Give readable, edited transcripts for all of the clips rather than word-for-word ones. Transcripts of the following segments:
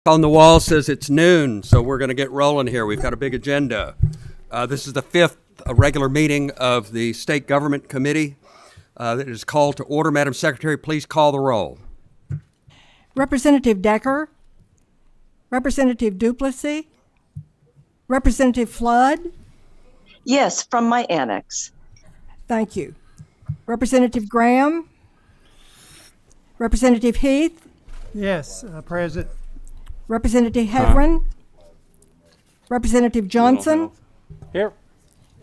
On the wall says it's noon, so we're going to get rolling here. We've got a big agenda. This is the fifth regular meeting of the State Government Committee that is called to order. Madam Secretary, please call the roll. Representative Decker, Representative Duplessis, Representative Flood. Yes, from my annex. Thank you. Representative Graham, Representative Heath, Yes, present. Representative Hedren, Representative Johnson, Here.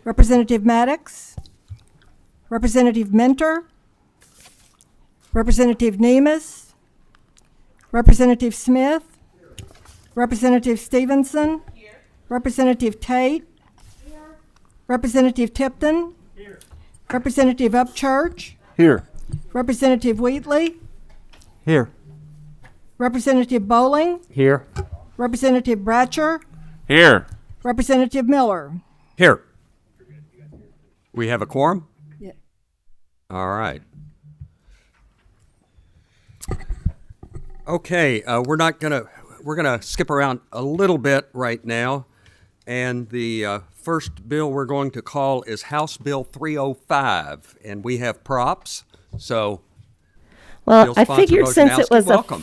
Representative Maddox, Representative Mentor, Representative Nemes, Representative Smith, Representative Stevenson, Representative Tate, Representative Tipton, Representative Upchurch, Here. Representative Wheatley, Here. Representative Bowling, Here. Representative Bratcher, Here. Representative Miller. Here. We have a quorum? Yeah. All right. Okay, we're gonna skip around a little bit right now, and the first bill we're going to call is House Bill 305, and we have props. So, Well, Bill I sponsor figured since it Wojnarowski, was welcome.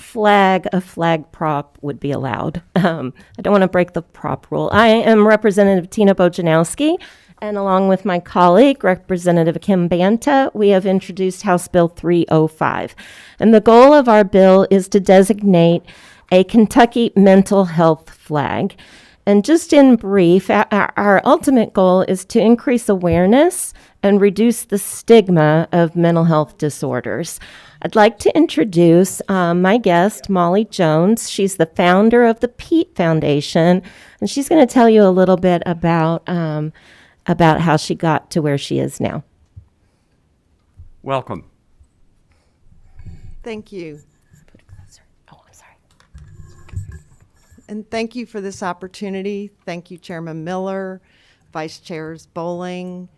a flag prop would be allowed. I don't want to break the prop rule. I am Representative Tina Wojnarowski, and along with my colleague, Representative Kim Banta, we have introduced House Bill 305. And the goal of our bill is to designate a Kentucky mental health flag. And just in brief, our ultimate goal is to increase awareness and reduce the stigma of mental health disorders. I'd like to introduce my guest, Molly Jones. She's the founder of the Pete Foundation, and she's going to tell you a little bit about how she got to where she is now. welcome. Thank you. Oh, I'm sorry. And thank you for this opportunity. Thank you, Chairman Miller, Vice Chairs Bowling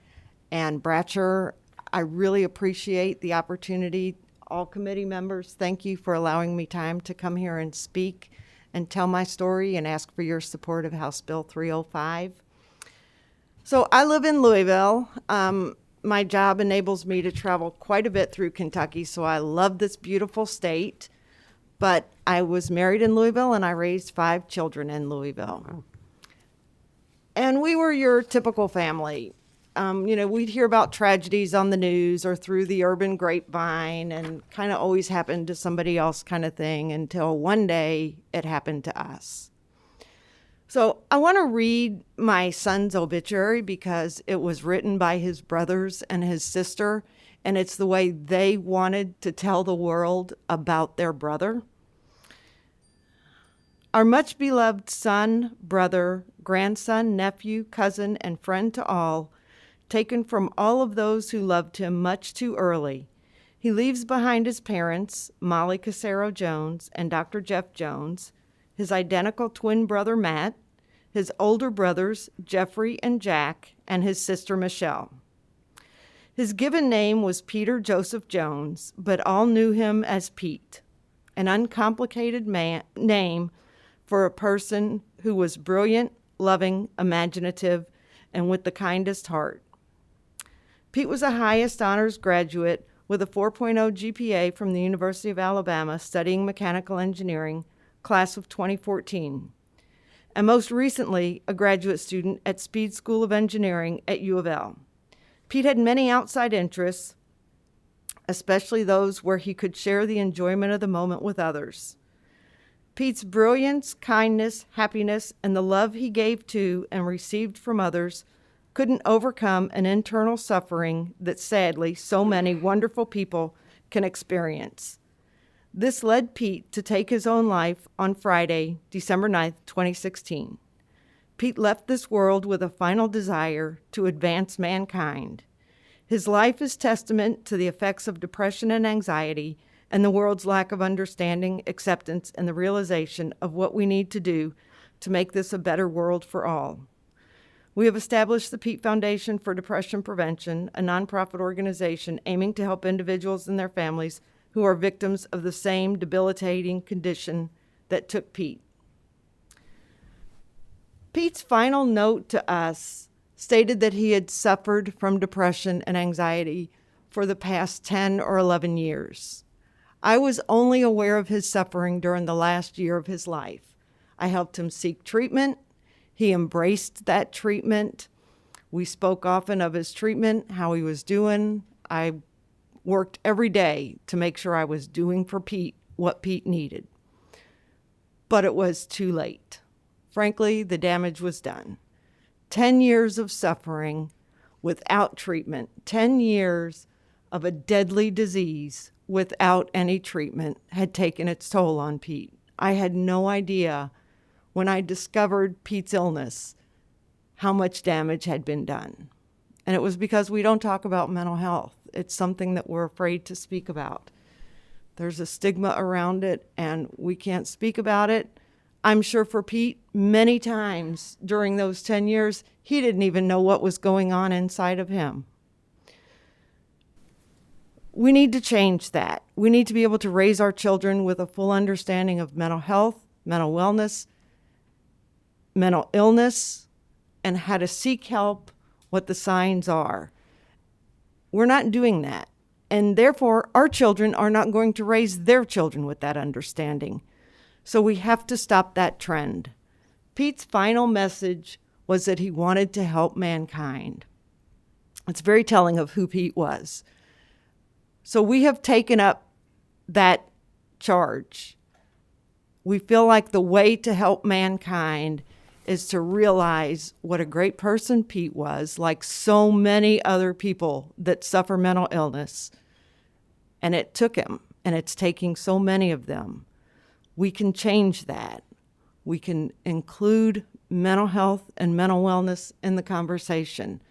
and Bratcher. I really appreciate the opportunity. All committee members, thank you for allowing me time to come here and speak and tell my story and ask for your support of House Bill 305. So I live in Louisville. My job enables me to travel quite a bit through Kentucky, so I love this beautiful state. But I was married in Louisville, and I raised 5 children in Louisville. And we were your typical family. We'd hear about tragedies on the news or through the urban grapevine, and kind of always happened to somebody else kind of thing until one day it happened to us. So I want to read my son's obituary because it was written by his brothers and his sister, and it's the way they wanted to tell the world about their brother. Our much beloved son, brother, grandson, nephew, cousin, and friend to all, taken from all of those who loved him much too early. He leaves behind his parents, Molly Casero Jones and Dr. Jeff Jones, his identical twin brother, Matt, his older brothers, Jeffrey and Jack, and his sister, Michelle. His given name was Peter Joseph Jones, but all knew him as Pete, an uncomplicated name for a person who was brilliant, loving, imaginative, and with the kindest heart. Pete was a highest honors graduate with a 4.0 GPA from the University of Alabama, studying mechanical engineering, class of 2014, and most recently a graduate student at Speed School of Engineering at U of L. Pete had many outside interests, especially those where he could share the enjoyment of the moment with others. Pete's brilliance, kindness, happiness, and the love he gave to and received from others couldn't overcome an internal suffering that sadly so many wonderful people can experience. This led Pete to take his own life on Friday, December 9th, 2016. Pete left this world with a final desire to advance mankind. His life is testament to the effects of depression and anxiety and the world's lack of understanding, acceptance, and the realization of what we need to do to make this a better world for all. We have established the Pete Foundation for Depression Prevention, a nonprofit organization aiming to help individuals and their families who are victims of the same debilitating condition that took Pete. Pete's final note to us stated that he had suffered from depression and anxiety for the past 10 or 11 years. I was only aware of his suffering during the last year of his life. I helped him seek treatment. He embraced that treatment. We spoke often of his treatment, how he was doing. I worked every day to make sure I was doing for Pete what Pete needed. But it was too late. Frankly, the damage was done. 10 years of suffering without treatment, 10 years of a deadly disease without any treatment had taken its toll on Pete. I had no idea when I discovered Pete's illness how much damage had been done. And it was because we don't talk about mental health. It's something that we're afraid to speak about. There's a stigma around it, and we can't speak about it. I'm sure for Pete, many times during those 10 years, he didn't even know what was going on inside of him. We need to change that. We need to be able to raise our children with a full understanding of mental health, mental wellness, mental illness, and how to seek help, what the signs are. We're not doing that. And therefore, our children are not going to raise their children with that understanding. So we have to stop that trend. Pete's final message was that he wanted to help mankind. It's very telling of who Pete was. So we have taken up that charge. We feel like the way to help mankind is to realize what a great person Pete was, like so many other people that suffer mental illness. And it took him, and it's taking so many of them. We can change that. We can include mental health and mental wellness in the conversation.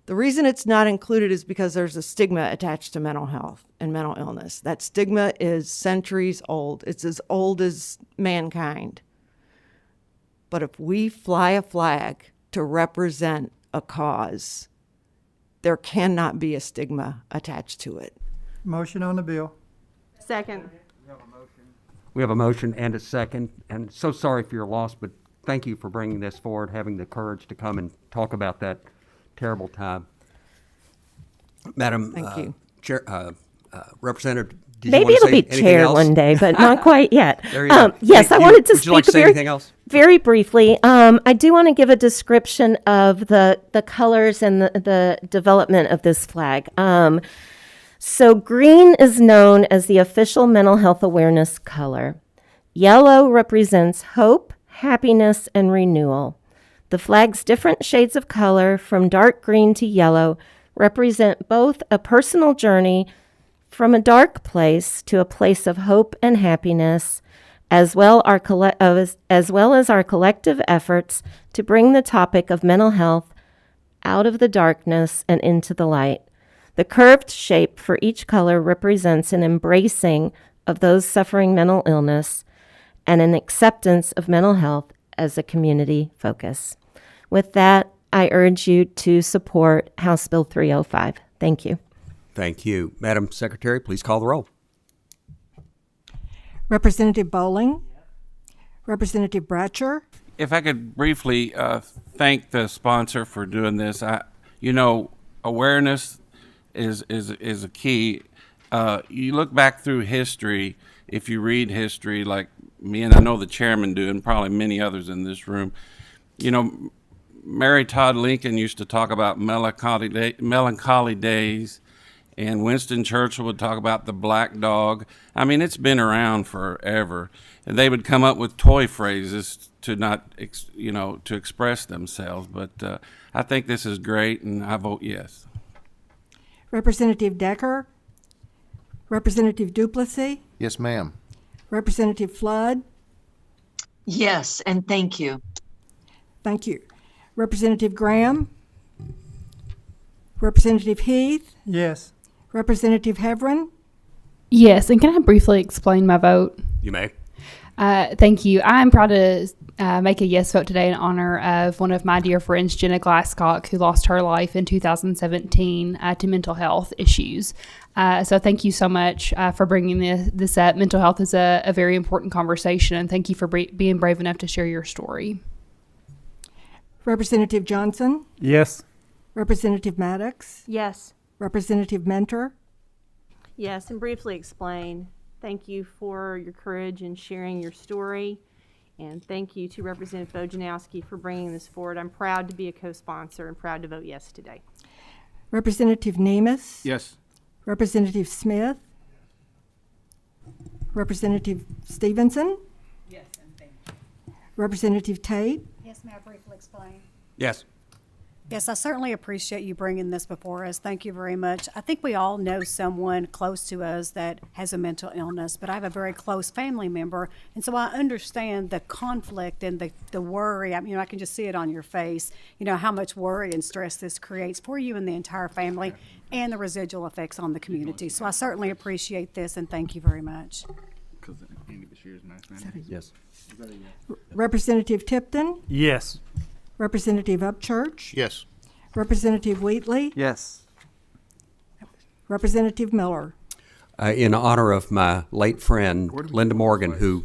The reason it's not included is because there's a stigma attached to mental health and mental illness. That stigma is centuries old. It's as old as mankind. But if we fly a flag to represent a cause, there cannot be a stigma attached to it. Motion on the bill. Second. We have a motion and a second, and so sorry for your loss, but thank you for bringing this forward, having the courage to come and talk about that terrible time. Madam Thank you. Chair, Representative, did you Maybe want to it'll say be anything chair else? one day, but not quite yet. There you go. Yes, Hey, I wanted to would you like speak to say anything else? very briefly. I do want to give a description of the colors and the development of this flag. So green is known as the official mental health awareness color. Yellow represents hope, happiness, and renewal. The flag's different shades of color, from dark green to yellow, represent both a personal journey from a dark place to a place of hope and happiness, as well as our collective efforts to bring the topic of mental health out of the darkness and into the light. The curved shape for each color represents an embracing of those suffering mental illness and an acceptance of mental health as a community focus. With that, I urge you to support House Bill 305. Thank you. Thank you. Madam Secretary, please call the roll. Representative Bowling. Representative Bratcher. If I could briefly thank the sponsor for doing this. Awareness is a key. You look back through history, if you read history like me, and I know the chairman do, and probably many others in this room, Mary Todd Lincoln used to talk about melancholy days, and Winston Churchill would talk about the black dog. I mean, it's been around forever. And they would come up with toy phrases to to express themselves. But I think this is great, and I vote yes. Representative Decker. Representative Duplessis. Yes, ma'am. Representative Flood. Yes, and thank you. Thank you. Representative Graham. Representative Heath. Yes. Representative Heverin. Yes, and can I briefly explain my vote? You may. Thank you. I'm proud to make a yes vote today in honor of one of my dear friends, Jenna Glasscock, who lost her life in 2017 to mental health issues. So thank you so much for bringing this up. Mental health is a very important conversation, and thank you for being brave enough to share your story. Representative Johnson, Yes. Representative Maddox, Yes. Representative Mentor, Yes, and briefly explain. Thank you for your courage in sharing your story, and thank you to Representative Bojanowski for bringing this forward. I'm proud to be a co-sponsor and proud to vote yes today. Representative Nemus, Yes. Representative Smith, Representative Stevenson, Yes, and thank you. Representative Tate, Yes, may I briefly explain? Yes. Yes, I certainly appreciate you bringing this before us. Thank you very much. I think we all know someone close to us that has a mental illness, but I have a very close family member, and so I understand the conflict and the worry. I mean, I can just see it on your face, how much worry and stress this creates for you and the entire family and the residual effects on the community. So I certainly appreciate this, and thank you very much. Yes. Representative Tipton, Yes. Representative Upchurch, Yes. Representative Wheatley, Yes. Representative Miller. In honor of my late friend Linda Morgan, who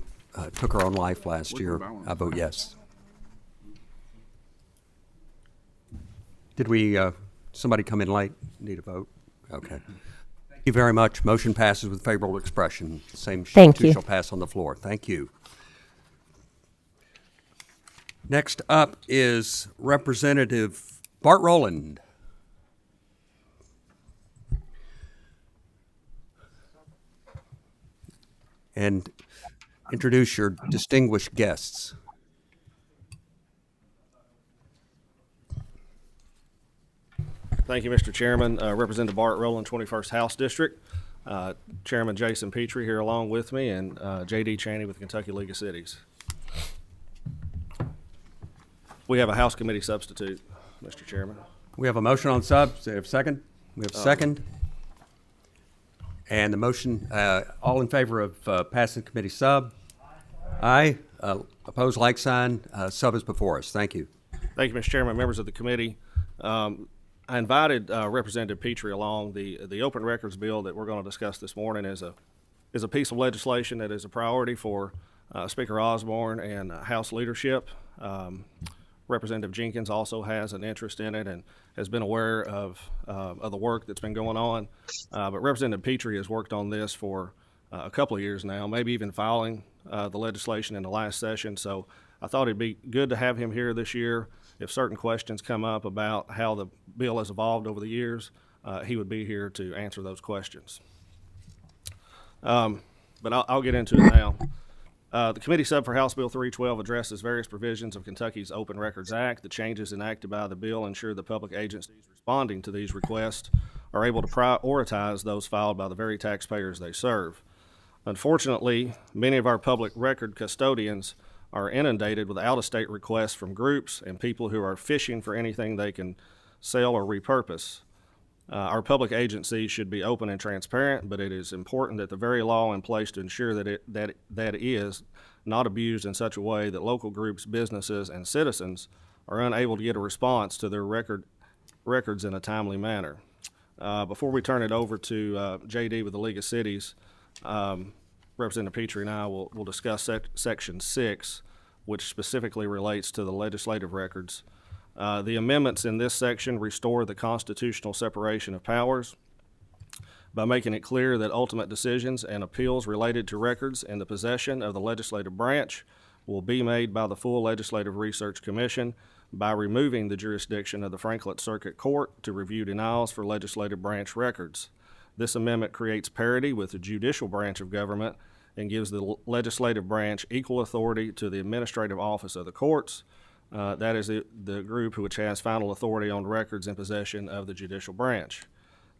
took her own life last year, I vote yes. Did we, somebody come in late? Need a vote? Okay. Thank you very much. Motion passes with favorable expression. Same Thank two you. shall pass on the floor. Thank you. Next up is Representative Bart Rowland. And introduce your distinguished guests. Thank you, Mr. Chairman. Representative Bart Rowland, 21st House District. Chairman Jason Petrie here along with me, and J.D. Chaney with the Kentucky League of Cities. We have a House Committee substitute, Mr. Chairman. We have a motion on sub. Do we have a second? We have a second. And the motion, all in favor of passing committee sub? Aye. Opposed, like sign. Sub is before us. Thank you. Thank you, Mr. Chairman, members of the committee. I invited Representative Petrie along. The open records bill that we're going to discuss this morning is a piece of legislation that is a priority for Speaker Osborne and House leadership. Representative Jenkins also has an interest in it and has been aware of the work that's been going on. But Representative Petrie has worked on this for a couple of years now, maybe even filing the legislation in the last session. So I thought it'd be good to have him here this year. If certain questions come up about how the bill has evolved over the years, he would be here to answer those questions. But I'll get into it now. The committee sub for House Bill 312 addresses various provisions of Kentucky's Open Records Act. The changes enacted by the bill ensure the public agencies responding to these requests are able to prioritize those filed by the very taxpayers they serve. Unfortunately, many of our public record custodians are inundated with out-of-state requests from groups and people who are fishing for anything they can sell or repurpose. Our public agencies should be open and transparent, but it is important that the very law in place to ensure that it is not abused in such a way that local groups, businesses, and citizens are unable to get a response to their records in a timely manner. Before we turn it over to J.D. with the League of Cities, Representative Petrie and I will discuss Section 6, which specifically relates to the legislative records. The amendments in this section restore the constitutional separation of powers by making it clear that ultimate decisions and appeals related to records in the possession of the legislative branch will be made by the full Legislative Research Commission by removing the jurisdiction of the Franklin Circuit Court to review denials for legislative branch records. This amendment creates parity with the judicial branch of government and gives the legislative branch equal authority to the administrative office of the courts. That is the group which has final authority on records in possession of the judicial branch.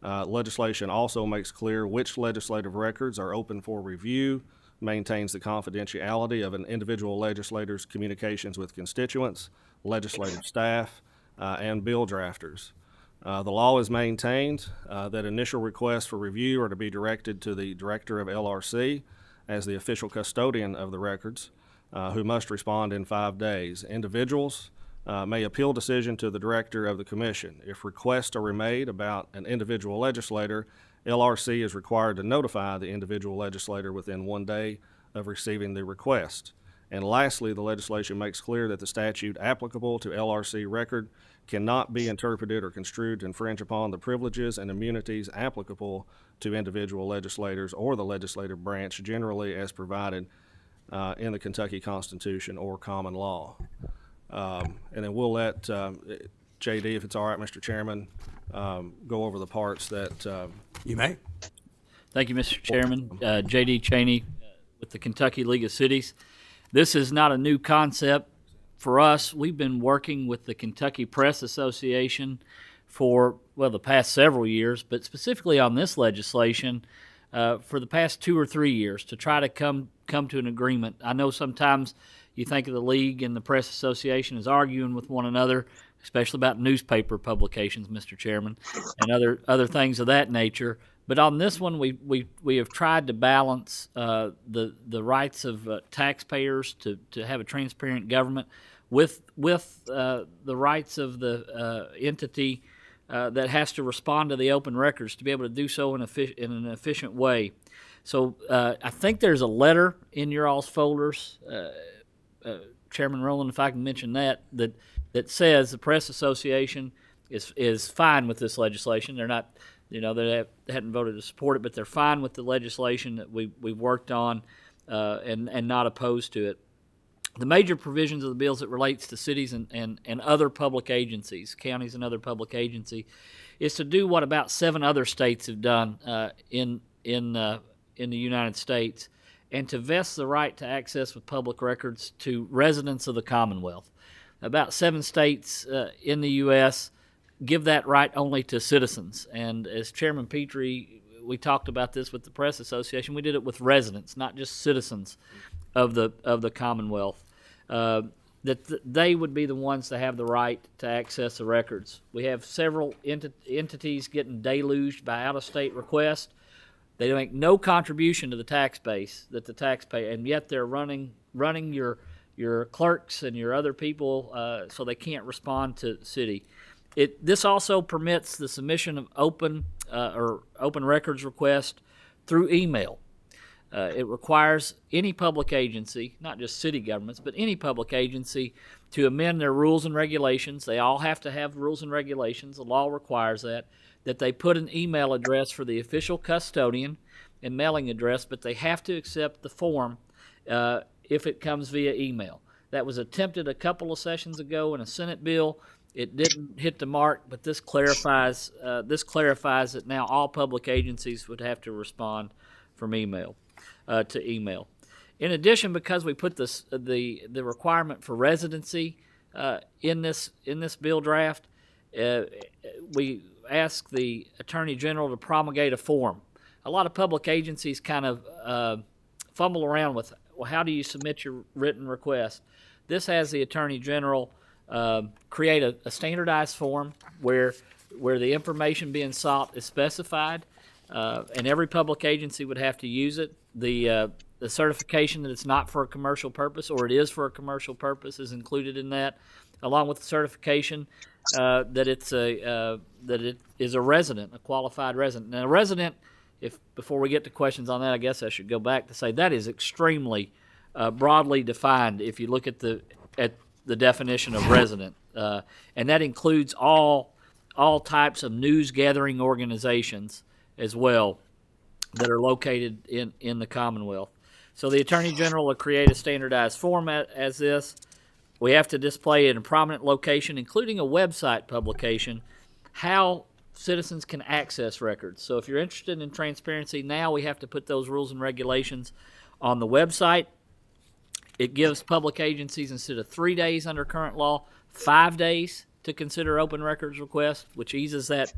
Legislation also makes clear which legislative records are open for review, maintains the confidentiality of an individual legislator's communications with constituents, legislative staff, and bill drafters. The law is maintained that initial requests for review are to be directed to the director of LRC as the official custodian of the records, who must respond in 5 days. Individuals may appeal decision to the director of the commission. If requests are made about an individual legislator, LRC is required to notify the individual legislator within 1 day of receiving the request. And lastly, the legislation makes clear that the statute applicable to LRC record cannot be interpreted or construed to infringe upon the privileges and immunities applicable to individual legislators or the legislative branch generally as provided in the Kentucky Constitution or common law. And then we'll let JD, if it's all right, Mr. Chairman, go over the parts that You may. Thank you, Mr. Chairman. J.D. Cheney with the Kentucky League of Cities. This is not a new concept for us. We've been working with the Kentucky Press Association for, well, the past several years, but specifically on this legislation for the past 2 or 3 years to try to come to an agreement. I know sometimes you think of the League and the Press Association as arguing with one another, especially about newspaper publications, Mr. Chairman, and other things of that nature. But on this one, we have tried to balance the rights of taxpayers to have a transparent government with the rights of the entity that has to respond to the open records to be able to do so in an efficient way. So I think there's a letter in your all's folders, Chairman Rowland, if I can mention that says the Press Association is fine with this legislation. They're not. They hadn't voted to support it, but they're fine with the legislation that we've worked on and not opposed to it. The major provisions of the bills that relates to cities and other public agencies, counties and other public agencies, is to do what about 7 other states have done in the United States, and to vest the right to access with public records to residents of the Commonwealth. About 7 states in the U.S. give that right only to citizens. And as Chairman Petrie, we talked about this with the Press Association. We did it with residents, not just citizens of the Commonwealth. That they would be the ones to have the right to access the records. We have several entities getting deluged by out-of-state requests. They make no contribution to the tax base that the taxpayer, and yet they're running your clerks and your other people so they can't respond to the city. This also permits the submission of open records request through email. It requires any public agency, not just city governments, but any public agency to amend their rules and regulations. They all have to have rules and regulations. The law requires that they put an email address for the official custodian and mailing address, but they have to accept the form if it comes via email. That was attempted a couple of sessions ago in a Senate bill. It didn't hit the mark, but this clarifies that now all public agencies would have to respond from email to email. In addition, because we put the requirement for residency in this bill draft, we ask the Attorney General to promulgate a form. A lot of public agencies kind of fumble around with, well, how do you submit your written request? This has the Attorney General create a standardized form where the information being sought is specified, and every public agency would have to use it. The certification that it's not for a commercial purpose or it is for a commercial purpose is included in that, along with the certification that it is a resident, a qualified resident. Now, a resident, before we get to questions on that, I guess I should go back to say that is extremely broadly defined if you look at the definition of resident, and that includes all types of news gathering organizations as well that are located in the Commonwealth. So the Attorney General will create a standardized format as this. We have to display in a prominent location, including a website publication, how citizens can access records. So if you're interested in transparency, now we have to put those rules and regulations on the website. It gives public agencies, instead of 3 days under current law, 5 days to consider open records requests, which eases that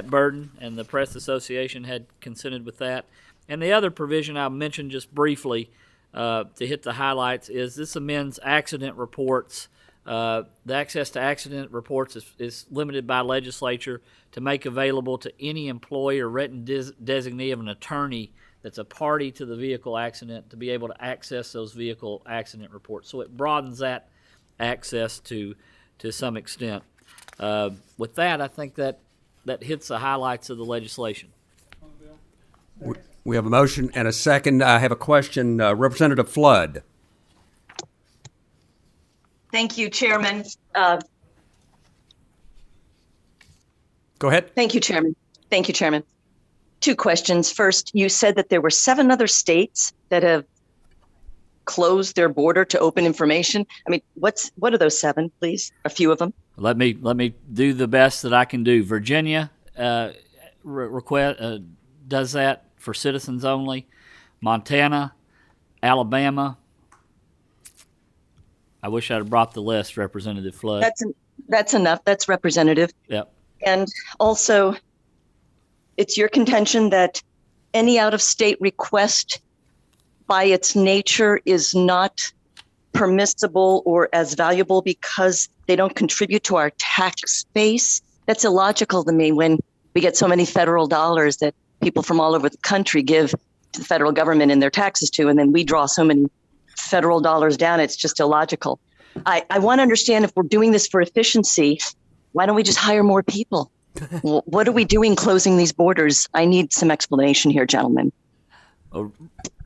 burden, and the Press Association had consented with that. And the other provision I mentioned just briefly to hit the highlights is this amends accident reports. The access to accident reports is limited by legislature to make available to any employee or written designee of an attorney that's a party to the vehicle accident to be able to access those vehicle accident reports. So it broadens that access to some extent. With that, I think that hits the highlights of the legislation. We have a motion and a second. I have a question. Representative Flood. Thank you, Chairman. Go ahead. Thank you, Chairman. Thank you, Chairman. 2 questions. First, you said that there were 7 other states that have closed their border to open information. I mean, what are those 7, please? A few of them. Let me do the best that I can do. Virginia does that for citizens only. Montana, Alabama. I wish I'd have brought the list, Representative Flood. That's enough. That's representative. Yep. And also, it's your contention that any out-of-state request by its nature is not permissible or as valuable because they don't contribute to our tax base. That's illogical to me when we get so many federal dollars that people from all over the country give to the federal government in their taxes to, and then we draw so many federal dollars down. It's just illogical. I want to understand, if we're doing this for efficiency, why don't we just hire more people? What are we doing closing these borders? I need some explanation here, gentlemen. You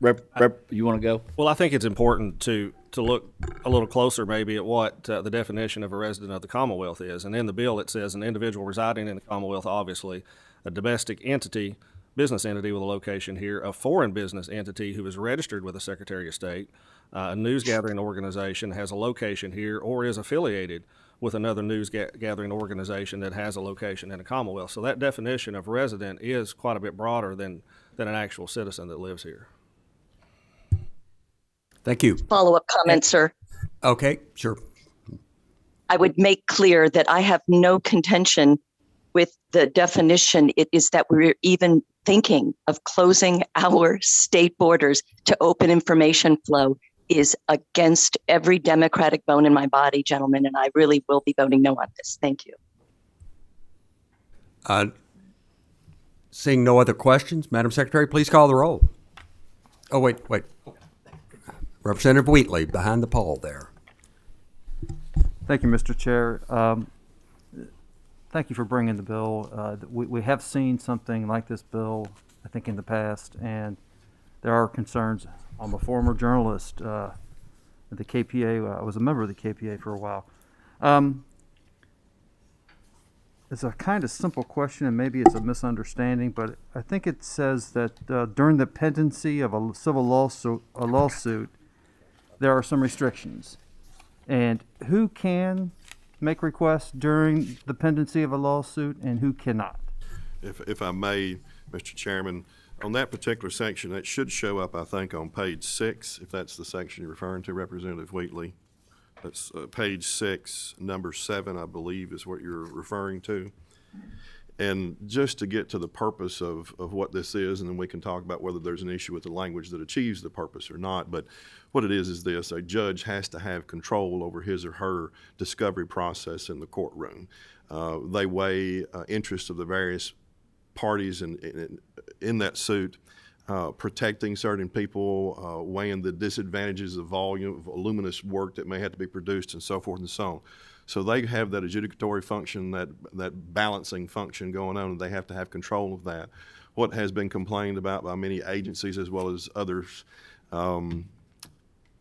want to go? Well, I think it's important to look a little closer maybe at what the definition of a resident of the Commonwealth is. And in the bill, it says an individual residing in the Commonwealth, obviously, a domestic entity, business entity with a location here, a foreign business entity who is registered with the Secretary of State, a news gathering organization has a location here, or is affiliated with another news gathering organization that has a location in the Commonwealth. So that definition of resident is quite a bit broader than an actual citizen that lives here. Thank you. Follow-up comment, sir. Okay, sure. I would make clear that I have no contention with the definition. It is that we're even thinking of closing our state borders to open information flow is against every democratic bone in my body, gentlemen, and I really will be voting no on this. Thank you. Seeing no other questions, Madam Secretary, please call the roll. Oh, wait. Representative Wheatley, behind the pole there. Thank you, Mr. Chair. Thank you for bringing the bill. We have seen something like this bill, I think, in the past, and there are concerns. I'm a former journalist at the KPA. I was a member of the KPA for a while. It's a kind of simple question, and maybe it's a misunderstanding, but I think it says that during the pendency of a civil lawsuit, there are some restrictions. And who can make requests during the pendency of a lawsuit and who cannot? If I may, Mr. Chairman, on that particular section, it should show up, I think, on page 6, if that's the section you're referring to, Representative Wheatley. That's page 6, number 7, I believe, is what you're referring to. And just to get to the purpose of what this is, and then we can talk about whether there's an issue with the language that achieves the purpose or not, but what it is this: a judge has to have control over his or her discovery process in the courtroom. They weigh interests of the various parties in that suit, protecting certain people, weighing the disadvantages of volume of voluminous work that may have to be produced, and so forth and so on. So they have that adjudicatory function, that balancing function going on, and they have to have control of that. What has been complained about by many agencies as well as others, that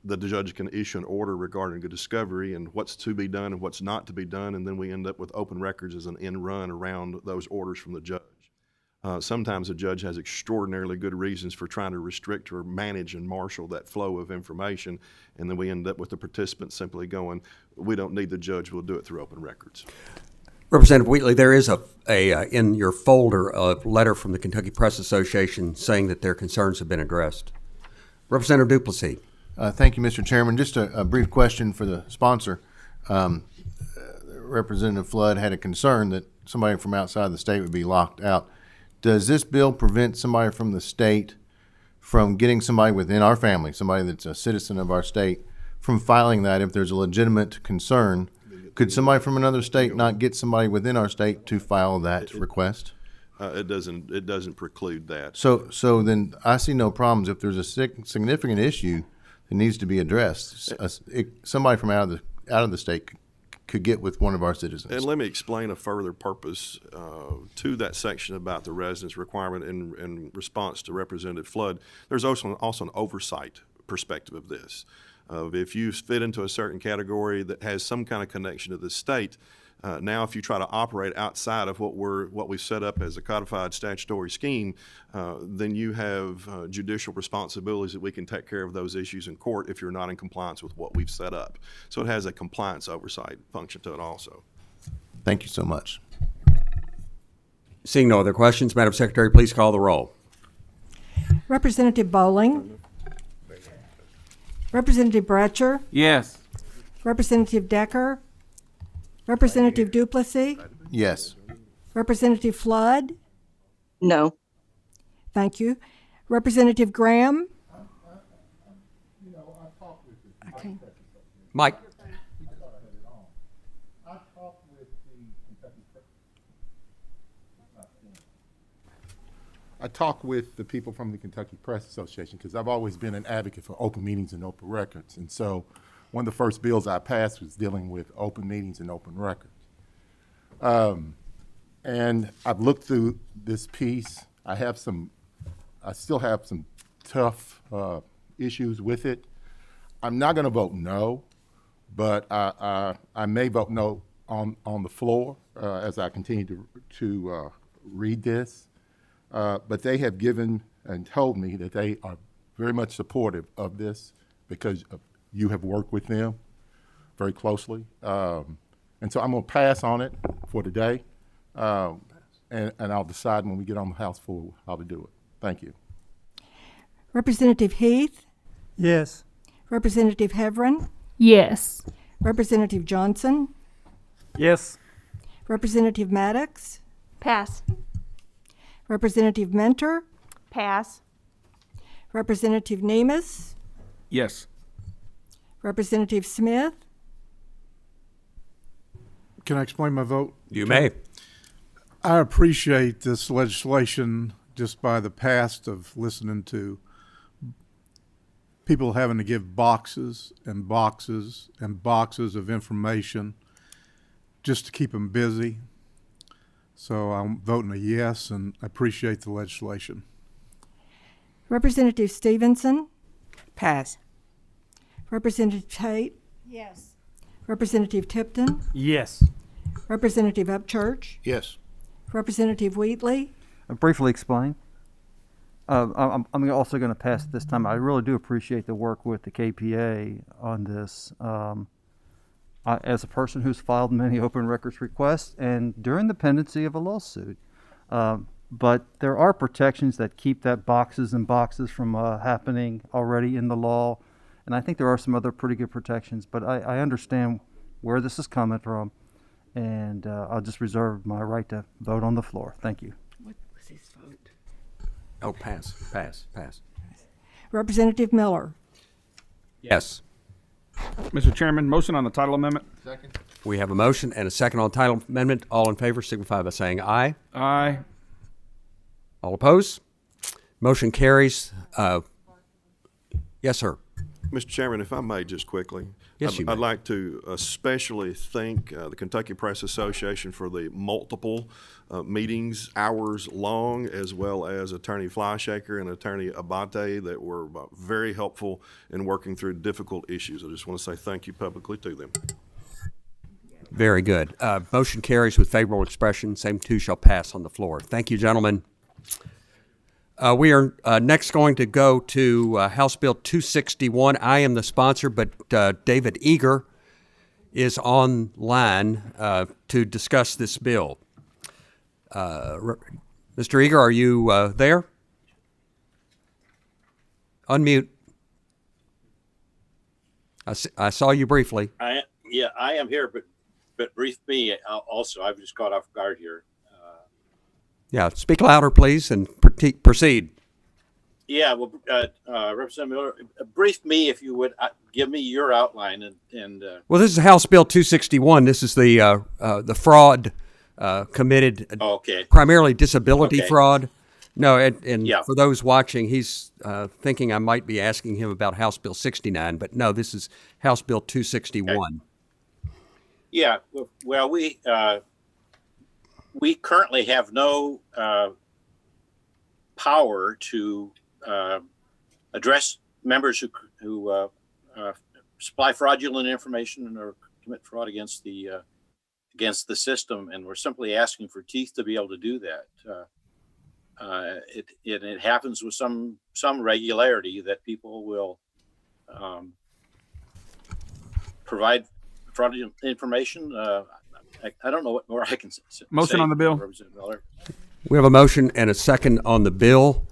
the judge can issue an order regarding a discovery and what's to be done and what's not to be done, and then we end up with open records as an end run around those orders from the judge. Sometimes a judge has extraordinarily good reasons for trying to restrict or manage and marshal that flow of information, and then we end up with the participants simply going, we don't need the judge, we'll do it through open records. Representative Wheatley, there is in your folder a letter from the Kentucky Press Association saying that their concerns have been addressed. Representative Duplessis. Thank you, Mr. Chairman. Just a brief question for the sponsor. Representative Flood had a concern that somebody from outside the state would be locked out. Does this bill prevent somebody from the state from getting somebody within our family, somebody that's a citizen of our state, from filing that if there's a legitimate concern? Could somebody from another state not get somebody within our state to file that request? It doesn't preclude that. So then I see no problems if there's a significant issue that needs to be addressed. Somebody from out of the state could get with one of our citizens. And let me explain a further purpose to that section about the residence requirement in response to Representative Flood. There's also an oversight perspective of this. of if you fit into a certain category that has some kind of connection to the state. Now, if you try to operate outside of what we've set up as a codified statutory scheme, then you have judicial responsibilities that we can take care of those issues in court if you're not in compliance with what we've set up. So it has a compliance oversight function to it also. Thank you so much. Seeing no other questions, Madam Secretary, please call the roll. Representative Bowling. Representative Bratcher. Yes. Representative Decker. Representative Duplessis. Yes. Representative Flood. No. Thank you. Representative Graham. Okay. Mike? I talk with the people from the Kentucky Press Association because I've always been an advocate for open meetings and open records. And so one of the first bills I passed was dealing with open meetings and open records. And I've looked through this piece. I still have some tough issues with it. I'm not going to vote no, but I may vote no on the floor as I continue to read this. But they have given and told me that they are very much supportive of this because you have worked with them very closely. And so I'm going to pass on it for today, and I'll decide when we get on the House floor how to do it. Thank you. Representative Heath. Yes. Representative Heverin. Yes. Representative Johnson. Yes. Representative Maddox. Pass. Representative Mentor. Pass. Representative Nemus. Yes. Representative Smith. Can I explain my vote? You may. I appreciate this legislation just by the past of listening to people having to give boxes and boxes and boxes of information just to keep them busy. So I'm voting a yes, and I appreciate the legislation. Representative Stevenson. Pass. Representative Tate. Yes. Representative Tipton. Yes. Representative Upchurch. Yes. Representative Wheatley. Briefly explain. I'm also going to pass it this time. I really do appreciate the work with the KPA on this. As a person who's filed many open records requests and during the pendency of a lawsuit, but there are protections that keep that boxes and boxes from happening already in the law, and I think there are some other pretty good protections, but I understand where this is coming from, and I'll just reserve my right to vote on the floor. Thank you. What was his vote? Oh, pass. Representative Miller. Yes. Mr. Chairman, motion on the title amendment. Second. We have a motion and a second on title amendment. All in favor signify by saying aye. Aye. All opposed? Motion carries. Yes, sir. Mr. Chairman, if I may just quickly. Yes, you may. I'd like to especially thank the Kentucky Press Association for the multiple meetings, hours long, as well as Attorney Flyshaker and Attorney Abate that were very helpful in working through difficult issues. I just want to say thank you publicly to them. Very good. Motion carries with favorable expression. Same two shall pass on the floor. Thank you, gentlemen. We are next going to go to House Bill 261. I am the sponsor, but David Eager is online to discuss this bill. Mr. Eager, are you there? Unmute. I saw you briefly. I am here, but brief me also. I've just caught off guard here. Yeah, speak louder, please, and proceed. Yeah, well, Representative Miller, brief me if you would. Give me your outline and. Well, this is House Bill 261. This is the fraud committed, primarily disability fraud. No, and yeah. For those watching, he's thinking I might be asking him about House Bill 69, but no, this is House Bill 261. Okay. Yeah, well, we currently have no power to address members who supply fraudulent information or commit fraud against the system, and we're simply asking for teeth to be able to do that. It happens with some regularity that people will provide fraudulent information. I don't know what more I can say. Motion on the bill. Representative Miller. We have a motion and a second on the bill.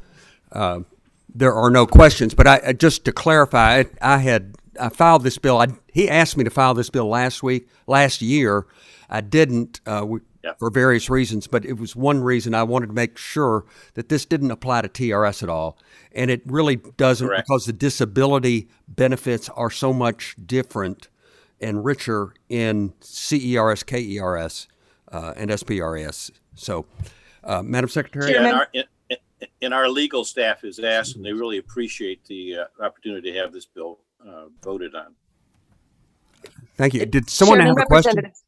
There are no questions, but I just to clarify, I filed this bill. He asked me to file this bill last year. I didn't for various reasons, but it was one reason I wanted to make sure that this didn't apply to TRS at all. And it really doesn't, Correct. because the disability benefits are so much different and richer in CERS, KERS, and SPRS. So, Madam Secretary? And our legal staff is asked, and they really appreciate the opportunity to have this bill voted on. Thank you. Did someone Chairman, have a question? Representative-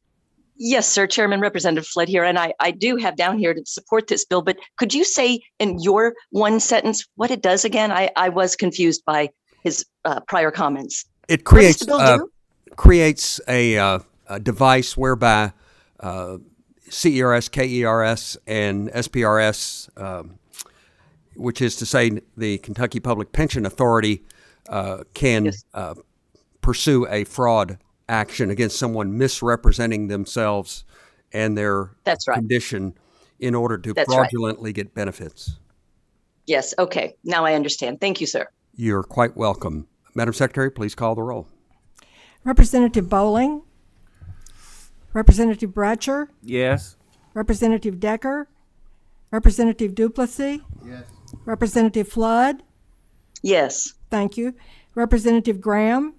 Yes, sir. Chairman Representative Flood here, and I do have down here to support this bill, but could you say in your one sentence what it does again? I was confused by his prior comments. It What does creates the bill do? creates a device whereby CERS, KERS, and SPRS, which is to say the Kentucky Public Pension Authority, can pursue a fraud action against someone misrepresenting themselves and their condition in order to fraudulently get benefits. Yes. Okay. Now I understand. Thank you, sir. You're quite welcome. Madam Secretary, please call the roll. Representative Bowling, Representative Bratcher, Yes. Representative Decker, Representative Duplessis, Yes. Representative Flood, Yes. thank you, Representative Graham,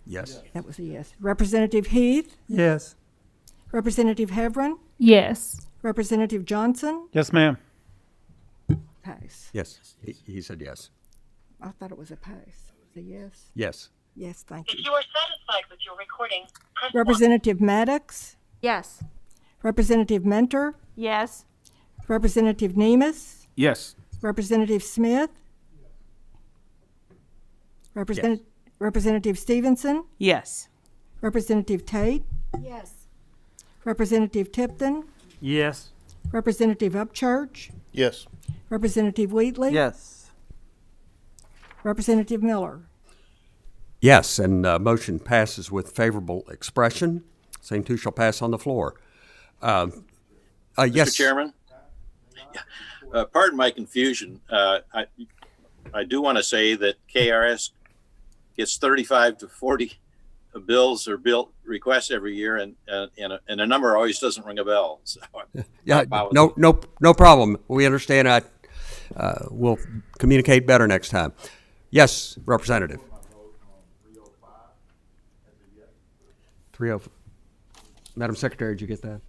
Yes. that was a yes, Representative Heath, Yes. Representative Hevron, Yes. Representative Johnson, Yes, ma'am. pass. Yes. He said yes. I thought it was a pass. It was a yes. Yes. Yes, thank you. If you are satisfied with your recording, press 1. Representative Maddox, Yes. Representative Mentor, Yes. Representative Nemus, Yes. Representative Smith, Representative Stevenson, Yes. Representative Tate, Yes. Representative Tipton, Yes. Representative Upchurch, Yes. Representative Wheatley, Yes. Representative Miller. Yes, and motion passes with favorable expression. Same too shall pass on the floor. Yes. Mr. Chairman? Pardon my confusion. I do want to say that KRS gets 35 to 40 bills or bill requests every year, and a number always doesn't ring a bell. So Yeah, no problem. We understand. We'll communicate better next time. Yes, Representative. 305. Madam Secretary, did you get that?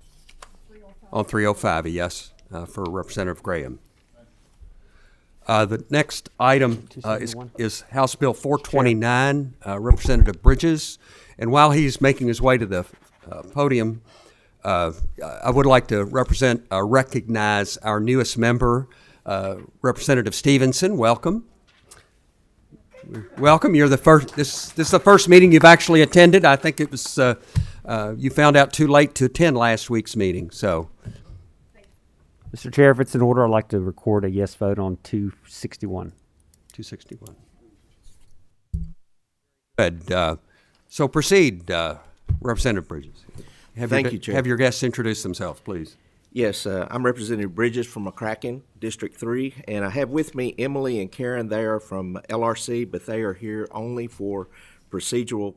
On 305, a yes for Representative Graham. The next item is House Bill 429, Representative Bridges. And while he's making his way to the podium, I would like to recognize our newest member, Representative Stevenson. Welcome. Welcome. You're the first. This is the first meeting you've actually attended. I think it was you found out too late to attend last week's meeting. So, Mr. Chair, if it's in order, I'd like to record a yes vote on 261. 261. Good. So proceed, Representative Bridges. Thank you, Chair. Have your guests introduce themselves, please. Yes, I'm Representative Bridges from McCracken, District 3, and I have with me Emily and Karen. They are from LRC, but they are here only for procedural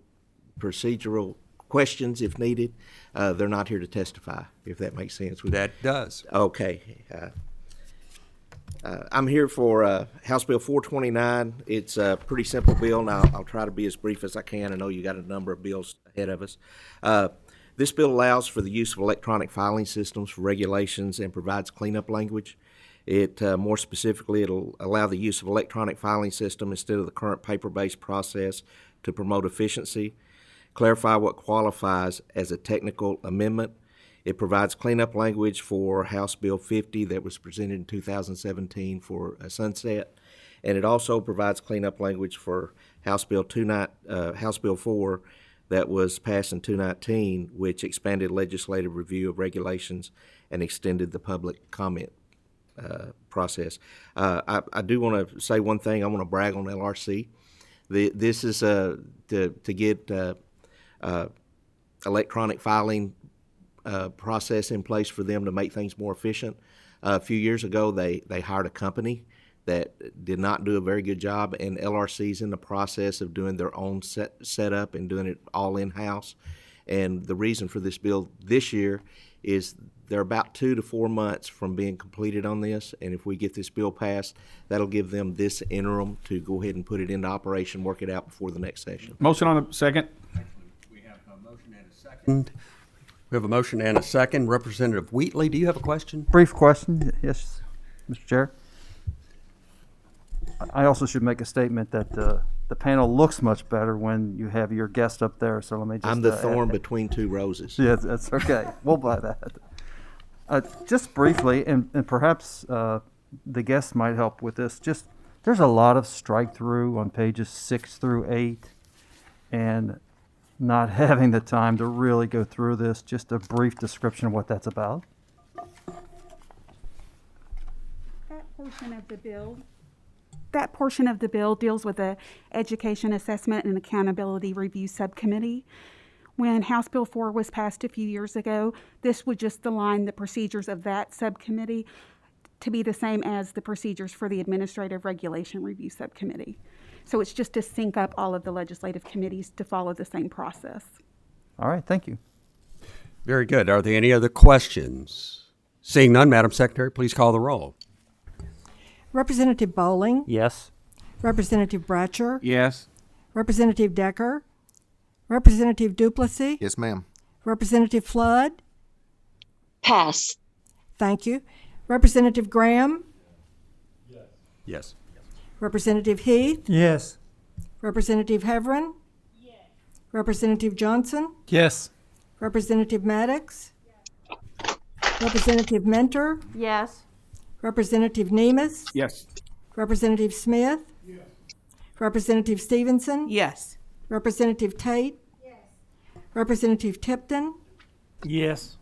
questions if needed. They're not here to testify, if that makes sense. That does. Okay. I'm here for House Bill 429. It's a pretty simple bill, and I'll try to be as brief as I can. I know you got a number of bills ahead of us. This bill allows for the use of electronic filing systems for regulations and provides cleanup language. It more specifically, it'll allow the use of electronic filing system instead of the current paper-based process to promote efficiency, clarify what qualifies as a technical amendment. It provides cleanup language for House Bill 50 that was presented in 2017 for a sunset, And it also provides cleanup language for House Bill 4 that was passed in 2019, which expanded legislative review of regulations and extended the public comment process. I do want to say one thing. I want to brag on LRC. This is to get electronic filing process in place for them to make things more efficient. A few years ago, they hired a company that did not do a very good job, and LRC's in the process of doing their own setup and doing it all in-house. And the reason for this bill this year is they're about 2 to 4 months from being completed on this, and if we get this bill passed, that'll give them this interim to go ahead and put it into operation, work it out before the next session. Motion on the second. We have a motion and a second. We have a motion and a second. Representative Wheatley, do you have a question? Brief question. Yes, Mr. Chair. I also should make a statement that the panel looks much better when you have your guest up there, so let me just... I'm the thorn between two roses. Yeah, that's okay. We'll buy that. Just briefly, and perhaps the guests might help with this, just there's a lot of strike through on pages 6 through 8, and not having the time to really go through this, just a brief description of what that's about. That portion of the bill deals with the Education Assessment and Accountability Review Subcommittee. When House Bill 4 was passed a few years ago, this would just align the procedures of that subcommittee to be the same as the procedures for the Administrative Regulation Review Subcommittee. So it's just to sync up all of the legislative committees to follow the same process. All right, thank you. Very good. Are there any other questions? Seeing none, Madam Secretary, please call the roll. Representative Bowling, Yes. Representative Bratcher, Yes. Representative Decker, Representative Duplessis, Yes, ma'am. Representative Flood. Pass. Thank you. Representative Graham, Yes. Representative Heath, Yes. Representative Heverin, Representative Johnson, Yes. Representative Maddox, Representative Mentor, Yes. Representative Nemus, Yes. Representative Smith, Representative Stevenson, Yes. Representative Tate, Representative Tipton, Yes.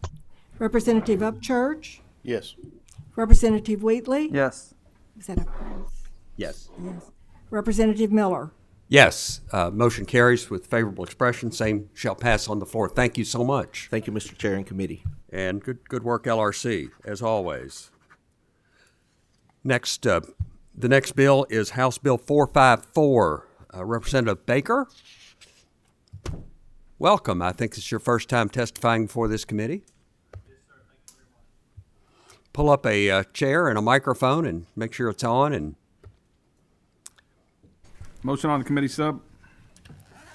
Representative Upchurch, Yes. Representative Wheatley. Yes. Is that a pass? Yes. Yes. Representative Miller. Yes. Motion carries with favorable expression. Same shall pass on the floor. Thank you so much. Thank you, Mr. Chair and committee. And good work, LRC, as always. Next, the next bill is House Bill 454. Representative Baker, welcome. I think it's your first time testifying before this committee. Pull up a chair and a microphone and make sure it's on. And Motion on the committee sub.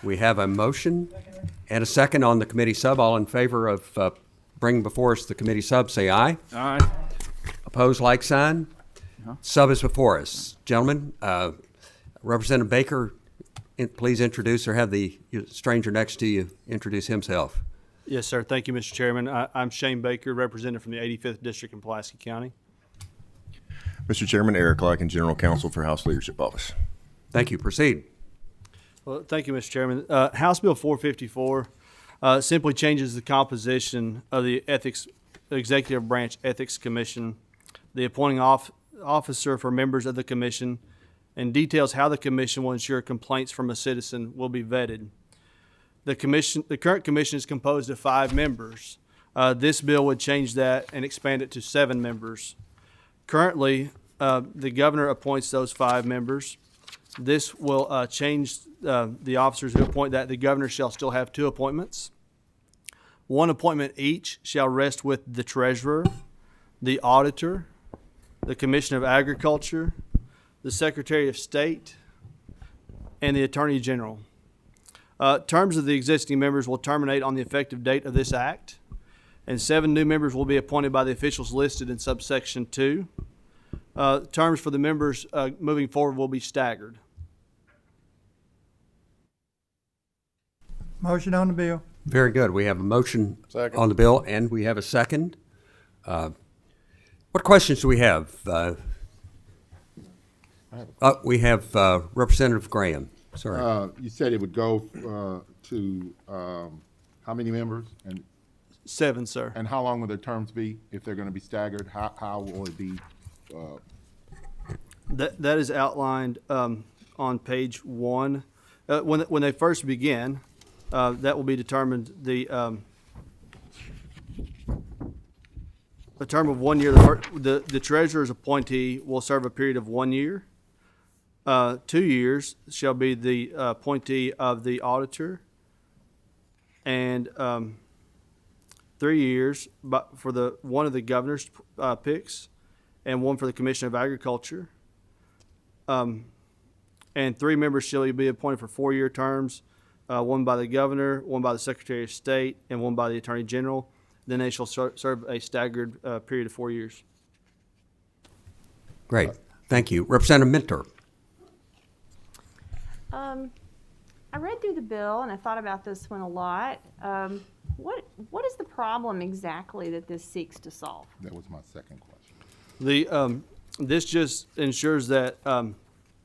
we have a motion and a second on the committee sub. All in favor of bringing before us the committee sub, say aye. Aye. Opposed, like sign. Sub is before us. Gentlemen, Representative Baker, please introduce or have the stranger next to you introduce himself. Yes, sir. Thank you, Mr. Chairman. I'm Shane Baker, representative from the 85th District in Pulaski County. Mr. Chairman, Eric Lykin, General Counsel for House Leadership Office. Thank you. Proceed. Well, thank you, Mr. Chairman. House Bill 454 simply changes the composition of the Executive Branch Ethics Commission, the appointing officer for members of the commission, and details how the commission will ensure complaints from a citizen will be vetted. The current commission is composed of 5 members. This bill would change that and expand it to 7 members. Currently, the governor appoints those 5 members. This will change the officers who appoint that. The governor shall still have 2 appointments. 1 appointment each shall rest with the treasurer, the auditor, the Commissioner of Agriculture, the Secretary of State, and the Attorney General. Terms of the existing members will terminate on the effective date of this act, and 7 new members will be appointed by the officials listed in subsection 2. Terms for the members moving forward will be staggered. Motion on the bill. Very good. We have a motion Second. on the bill, and we have a second. What questions do we have? We have Representative Graham. Sorry. You said it would go to how many members? And 7, sir. and how long will their terms be if they're going to be staggered? How will it be? That is outlined on page 1. When they first begin, that will be determined. A term of 1 year. The treasurer's appointee will serve a period of 1 year. 2 years shall be the appointee of the auditor, and 3 years for one of the governor's picks, and 1 for the Commission of Agriculture. And 3 members shall be appointed for 4-year terms, 1 by the governor, 1 by the Secretary of State, and 1 by the Attorney General. Then they shall serve a staggered period of 4 years. Great. Thank you. Representative Minter. I read through the bill and I thought about this one a lot. What is the problem exactly that this seeks to solve? That was my second question. This just ensures that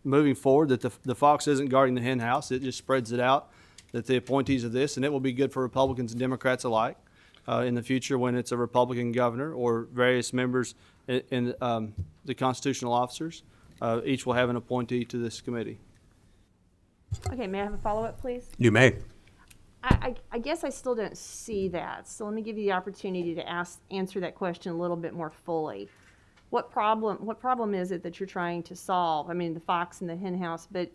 moving forward that the fox isn't guarding the hen house. It just spreads it out that the appointees of this, and it will be good for Republicans and Democrats alike in the future when it's a Republican governor or various members in the constitutional officers. Each will have an appointee to this committee. Okay, may I have a follow-up, please? You may. I guess I still don't see that. So let me give you the opportunity to answer that question a little bit more fully. What problem is it that you're trying to solve? I mean, the fox and the hen house, but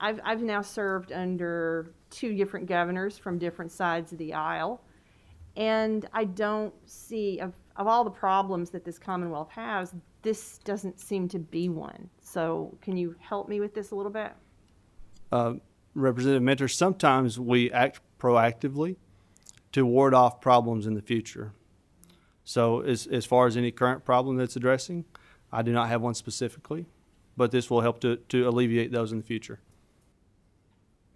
I've now served under 2 different governors from different sides of the aisle, and I don't see, of all the problems that this Commonwealth has, this doesn't seem to be one. So can you help me with this a little bit? Representative Minter, sometimes we act proactively to ward off problems in the future. So as far as any current problem that's addressing, I do not have one specifically, but this will help to alleviate those in the future.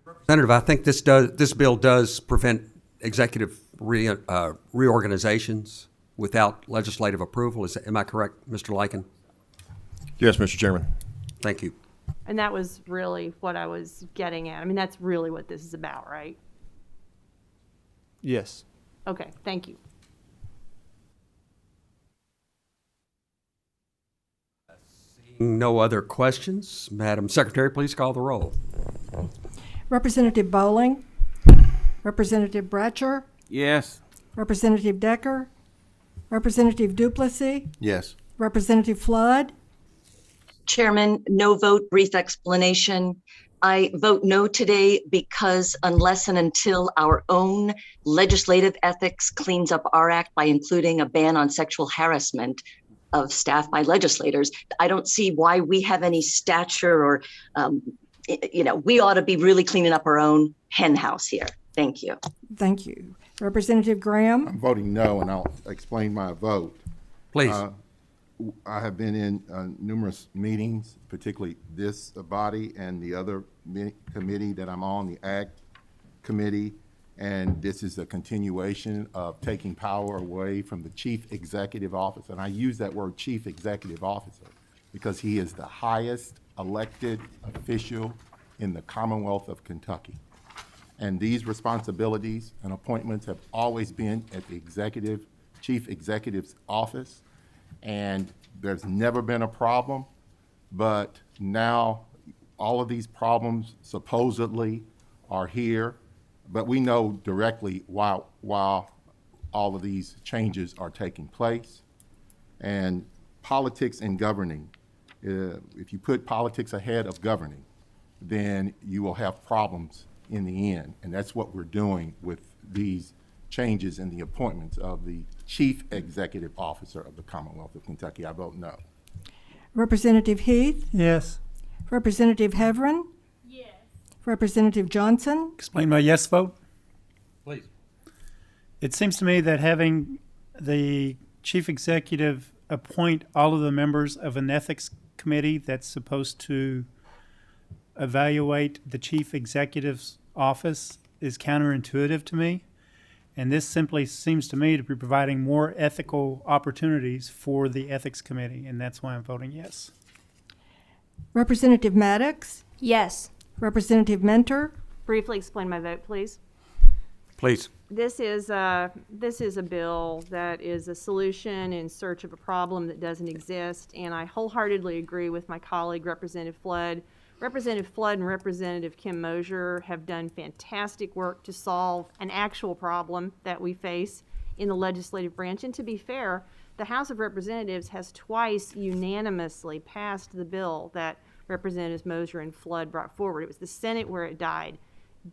Representative, I think this bill does prevent executive reorganizations without legislative approval. Am I correct, Mr. Lyken? Yes, Mr. Chairman. Thank you. And that was really what I was getting at. I mean, that's really what this is about, right? Yes. Okay, thank you. No other questions. Madam Secretary, please call the roll. Representative Bowling, Representative Bratcher, Yes. Representative Decker, Representative Duplessis, Yes. Representative Flood, Chairman, no vote, brief explanation. I vote no today because unless and until our own legislative ethics cleans up our act by including a ban on sexual harassment of staff by legislators, I don't see why we have any stature or, we ought to be really cleaning up our own hen house here. Thank you. Thank you. Representative Graham, I'm voting no, and I'll explain my vote. Please. I have been in numerous meetings, particularly this body and the other committee that I'm on, the Ag Committee, and this is a continuation of taking power away from the Chief Executive Officer. And I use that word Chief Executive Officer because he is the highest elected official in the Commonwealth of Kentucky. And these responsibilities and appointments have always been at the Chief Executive's office. And there's never been a problem, but now all of these problems supposedly are here, but we know directly why all of these changes are taking place. And politics and governing, if you put politics ahead of governing, then you will have problems in the end. And that's what we're doing with these changes in the appointments of the Chief Executive Officer of the Commonwealth of Kentucky. I vote no. Representative Heath, Yes. Representative Heverin, Yes. Representative Johnson, Explain my yes vote. Please. It seems to me that having the chief executive appoint all of the members of an ethics committee that's supposed to evaluate the chief executive's office is counterintuitive to me. And this simply seems to me to be providing more ethical opportunities for the ethics committee, and that's why I'm voting yes. Representative Maddox, Yes. Representative Mentor, Briefly explain my vote, please. Please. This is a bill that is a solution in search of a problem that doesn't exist, and I wholeheartedly agree with my colleague, Representative Flood. Representative Flood and Representative Kim Mosier have done fantastic work to solve an actual problem that we face in the legislative branch. And to be fair, the House of Representatives has twice unanimously passed the bill that Representatives Mosier and Flood brought forward. It was the Senate where it died.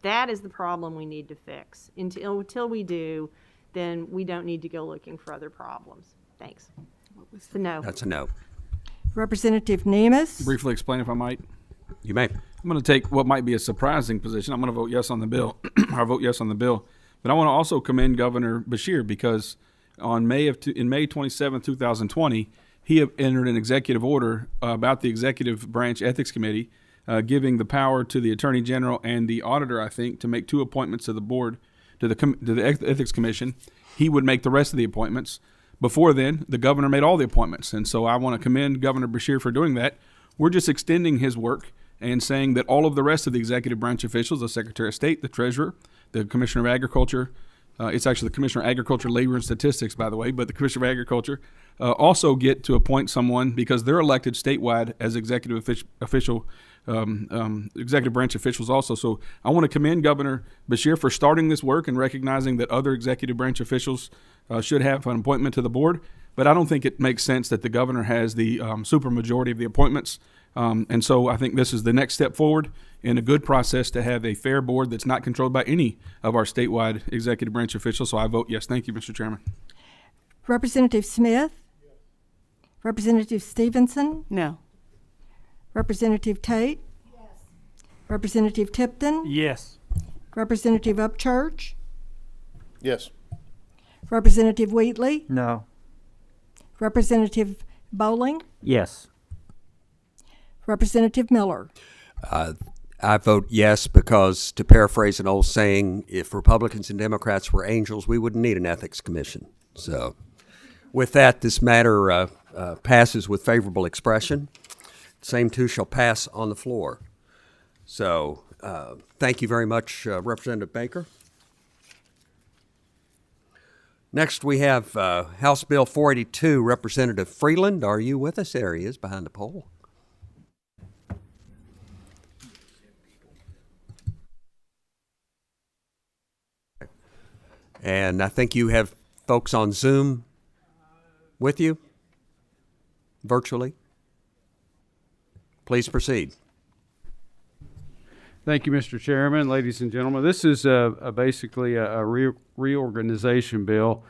That is the problem we need to fix. Until we do, then we don't need to go looking for other problems. Thanks. It's a no. That's a no. Representative Nemes, Briefly explain if I might. You may. I'm going to take what might be a surprising position. I'm going to vote yes on the bill. I vote yes on the bill. But I want to also commend Governor Beshear because on in May 27, 2020, he entered an executive order about the Executive Branch Ethics Committee, giving the power to the Attorney General and the Auditor, I think, to make 2 appointments to the board, to the Ethics Commission. He would make the rest of the appointments. Before then, the governor made all the appointments. And so I want to commend Governor Beshear for doing that. We're just extending his work and saying that all of the rest of the executive branch officials, the Secretary of State, the Treasurer, the Commissioner of Agriculture, it's actually the Commissioner of Agriculture, Labor, and Statistics, by the way, but the Commissioner of Agriculture also get to appoint someone because they're elected statewide as executive branch officials also. So I want to commend Governor Beshear for starting this work and recognizing that other executive branch officials should have an appointment to the board. But I don't think it makes sense that the governor has the supermajority of the appointments. And so I think this is the next step forward in a good process to have a fair board that's not controlled by any of our statewide executive branch officials. So I vote yes. Thank you, Mr. Chairman. Representative Smith, Representative Stevenson, No. Representative Tate, Representative Tipton, Yes. Representative Upchurch, Yes. Representative Wheatley, No. Representative Bowling, Yes. Representative Miller. I vote yes because, to paraphrase an old saying, if Republicans and Democrats were angels, we wouldn't need an ethics commission. So with that, this matter passes with favorable expression. Same too shall pass on the floor. So thank you very much, Representative Baker. Next, we have House Bill 482, Representative Freeland. Are you with us? There he is behind the pole. And I think you have folks on Zoom with you, virtually. Please proceed. Thank you, Mr. Chairman, ladies and gentlemen. This is basically a reorganization bill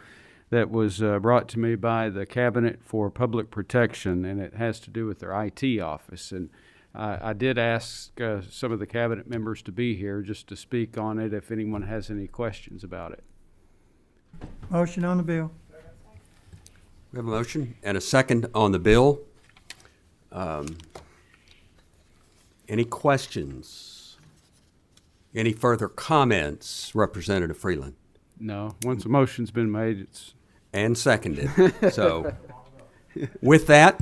that was brought to me by the Cabinet for Public Protection, and it has to do with their IT office. And I did ask some of the Cabinet members to be here just to speak on it if anyone has any questions about it. Motion on the bill. We have a motion and a second on the bill. Any questions? Any further comments, Representative Freeland? No. Once a motion's been made, it's... And seconded. So with that,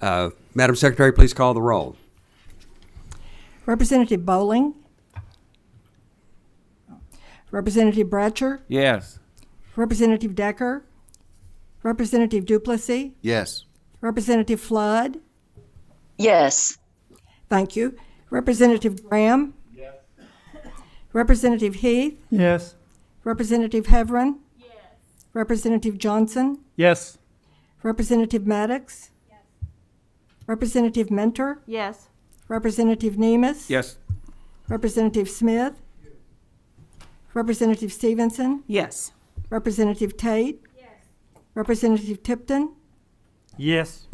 Madam Secretary, please call the roll. Representative Bowling, Representative Bratcher, Yes. Representative Decker, Representative Duplessis, Yes. Representative Flood. Yes. Thank you. Representative Graham. Yes. Representative Heath. Yes. Representative Heverin. Yes. Representative Johnson. Yes. Representative Maddox. Yes. Representative Mentor. Yes. Representative Nemes. Yes. Representative Smith. Representative Stevenson. Yes. Representative Tate. Yes. Representative Tipton. Yes.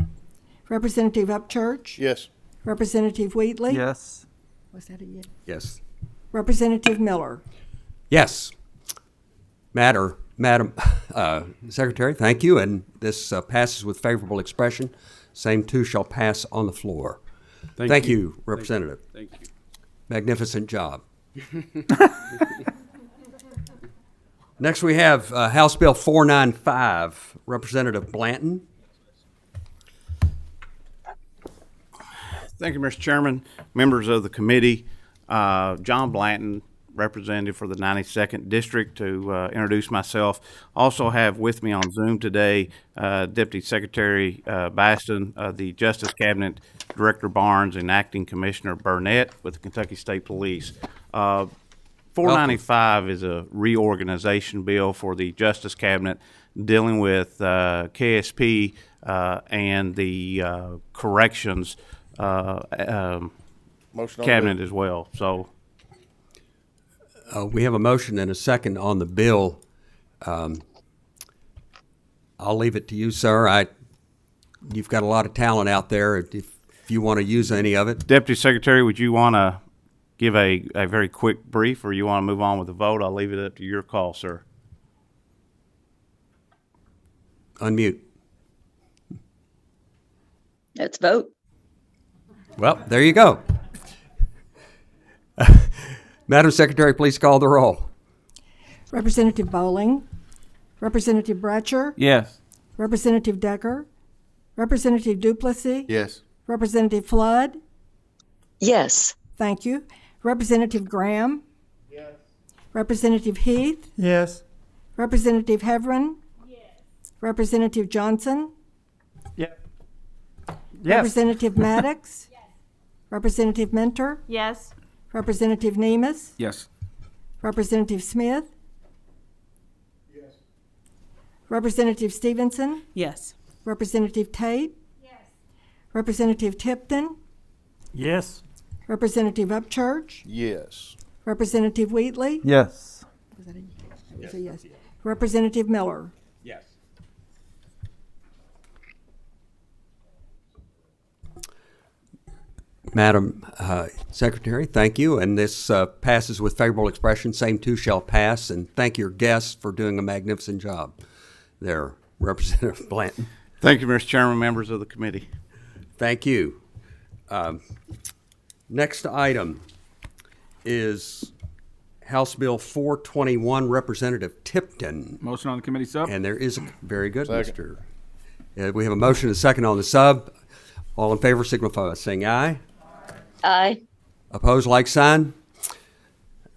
Representative Upchurch. Yes. Representative Wheatley. Yes. Was that a yes? Yes. Representative Miller. Yes. Madam Secretary, thank you, and this passes with favorable expression. Same too shall pass on the floor. Thank you, Representative. Thank you. Magnificent job. Next, we have House Bill 495, Representative Blanton. Thank you, Mr. Chairman, members of the committee. John Blanton, representative for the 92nd District, to introduce myself. Also have with me on Zoom today Deputy Secretary Baston, the Justice Cabinet, Director Barnes, and Acting Commissioner Burnett with the Kentucky State Police. 495 is a reorganization bill for the Justice Cabinet dealing with KSP and the corrections cabinet as well. So we have a motion and a second on the bill. I'll leave it to you, sir. You've got a lot of talent out there. If you want to use any of it. Deputy Secretary, would you want to give a very quick brief, or you want to move on with the vote? I'll leave it up to your call, sir. Unmute. Let's vote. Well, there you go. Madam Secretary, please call the roll. Representative Bowling, Representative Bratcher, Yes. Representative Decker, Representative Duplessis, Yes. Representative Flood. Yes. Thank you. Representative Graham. Yes. Representative Heath. Yes. Representative Heverin. Yes. Representative Johnson. Yes. Representative Maddox. Yes. Representative Mentor. Yes. Representative Nemus. Yes. Representative Smith. Yes. Representative Stevenson. Yes. Representative Tate. Yes. Representative Tipton. Yes. Representative Upchurch. Yes. Representative Wheatley. Yes. Was that a yes? Representative Miller. Yes. Madam Secretary, thank you. And this passes with favorable expression. Same too shall pass. And thank your guests for doing a magnificent job there, Representative Blanton. Thank you, Mr. Chairman, members of the committee. Thank you. Next item is House Bill 421, Representative Tipton. Motion on the committee sub. And there is a very good, Second. Mr. We have a motion and a second on the sub. All in favor signify by saying aye. Aye. Opposed, like sign.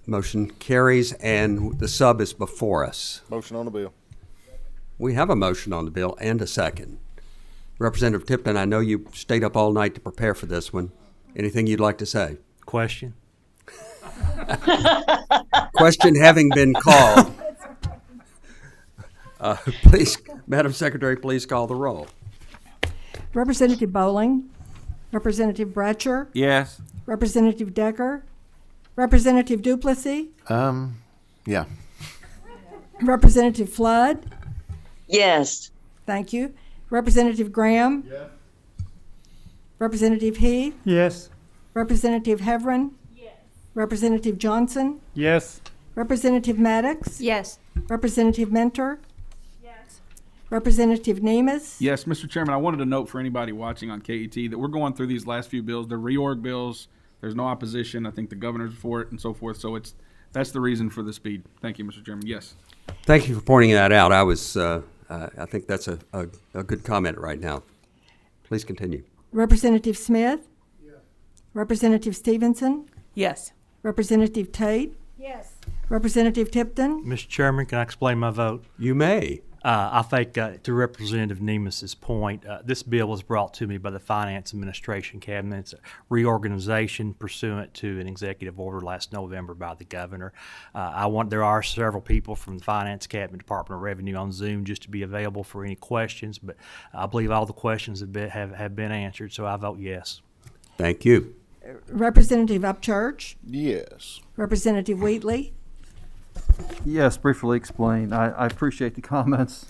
Motion carries, and the sub is before us. Motion on the bill. We have a motion on the bill and a second. Representative Tipton, I know you stayed up all night to prepare for this one. Anything you'd like to say? Question? Question having been called. Please, Madam Secretary, please call the roll. Representative Bowling, Representative Bratcher, Yes. Representative Decker, Representative Duplessis, Yeah. Representative Flood. Yes. Thank you. Representative Graham. Yes. Representative Heath. Yes. Representative Heverin. Yes. Representative Johnson. Yes. Representative Maddox. Yes. Representative Mentor. Yes. Representative Nemus. Yes, Mr. Chairman, I wanted to note for anybody watching on KET that we're going through these last few bills. They're reorg bills. There's no opposition. I think the governor's for it and so forth. So that's the reason for the speed. Thank you, Mr. Chairman. Yes. Thank you for pointing that out. I think that's a good comment right now. Please continue. Representative Smith. Yes. Representative Stevenson. Yes. Representative Tate. Yes. Representative Tipton. Mr. Chairman, can I explain my vote? You may. I think to Representative Nemus's point, this bill was brought to me by the Finance Administration Cabinet. It's a reorganization pursuant to an executive order last November by the governor. There are several people from the Finance Cabinet, Department of Revenue on Zoom just to be available for any questions, but I believe all the questions have been answered, so I vote yes. Thank you. Representative Upchurch. Yes. Representative Wheatley. Yes, briefly explain. I appreciate the comments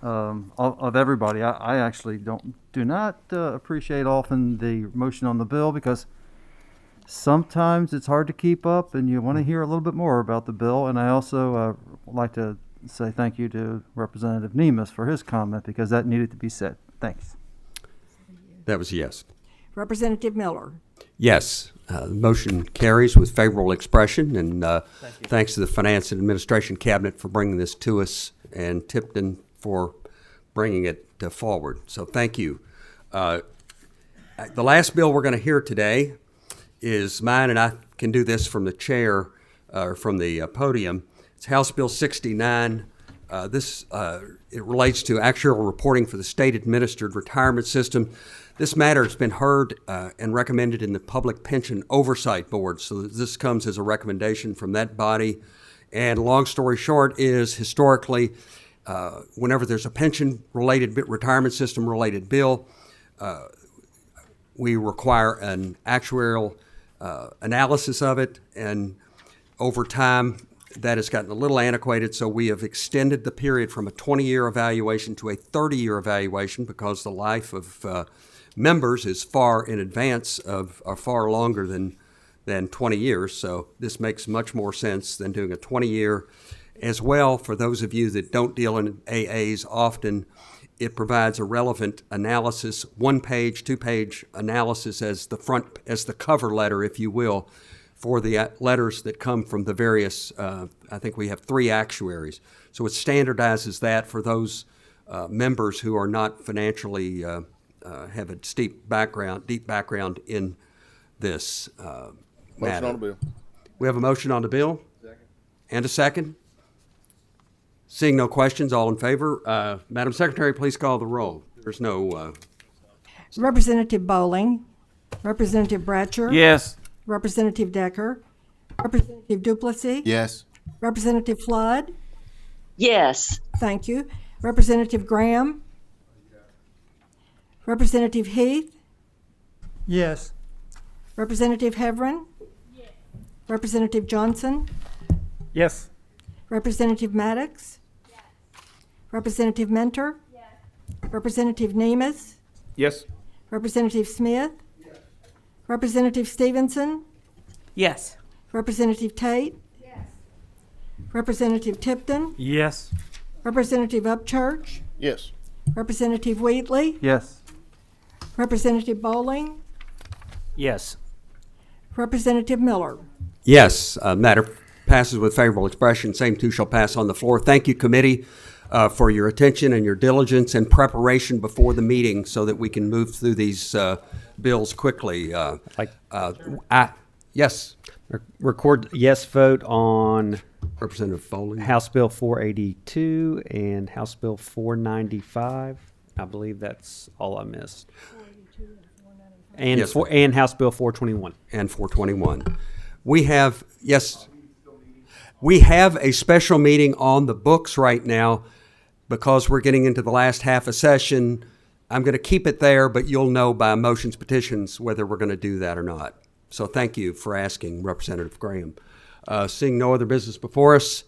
of everybody. I actually do not appreciate often the motion on the bill because sometimes it's hard to keep up and you want to hear a little bit more about the bill. And I also like to say thank you to Representative Nemus for his comment because that needed to be said. Thanks. That was a yes. Representative Miller. Yes. The motion carries with favorable expression, and thanks to the Finance and Administration Cabinet for bringing this to us, and Tipton for bringing it forward. So thank you. The last bill we're going to hear today is mine, and I can do this from the chair, or from the podium. It's House Bill 69. It relates to actuarial reporting for the state-administered retirement system. This matter has been heard and recommended in the Public Pension Oversight Board, so this comes as a recommendation from that body. And long story short is, historically, whenever there's a pension-related, retirement system-related bill, we require an actuarial analysis of it, and over time, that has gotten a little antiquated, so we have extended the period from a 20-year evaluation to a 30-year evaluation because the life of members is far in advance of, or far longer than 20 years. So this makes much more sense than doing a 20-year. As well, for those of you that don't deal in AAs often, it provides a relevant analysis, 1-page, 2-page analysis as the cover letter, if you will, for the letters that come from the various, I think we have 3 actuaries. So it standardizes that for those members who are not financially, have a deep background in this matter. Motion on the bill. We have a motion on the bill? Second. And a second? Seeing no questions, all in favor? Madam Secretary, please call the roll. There's no... Representative Bowling, Representative Bratcher. Yes. Representative Decker, Representative Duplessis. Yes. Representative Flood. Yes. Thank you. Representative Graham. Representative Heath. Yes. Representative Heverin. Representative Johnson. Yes. Representative Maddox. Representative Mentor. Representative Nemus. Yes. Representative Smith. Representative Stevenson. Yes. Representative Tate. Representative Tipton. Yes. Representative Upchurch. Yes. Representative Wheatley. Yes. Representative Bowling. Yes. Representative Miller. Yes, matter passes with favorable expression. Same two shall pass on the floor. Thank you, committee, for your attention and your diligence and preparation before the meeting so that we can move through these bills quickly. Yes. Record yes vote on Representative Bowling. House Bill 482 and House Bill 495. I believe that's all I missed. And Yes, and House Bill 421. And 421. We have a special meeting on the books right now because we're getting into the last half a session. I'm going to keep it there, but you'll know by motions, petitions, whether we're going to do that or not. So thank you for asking, Representative Graham. Seeing no other business before us,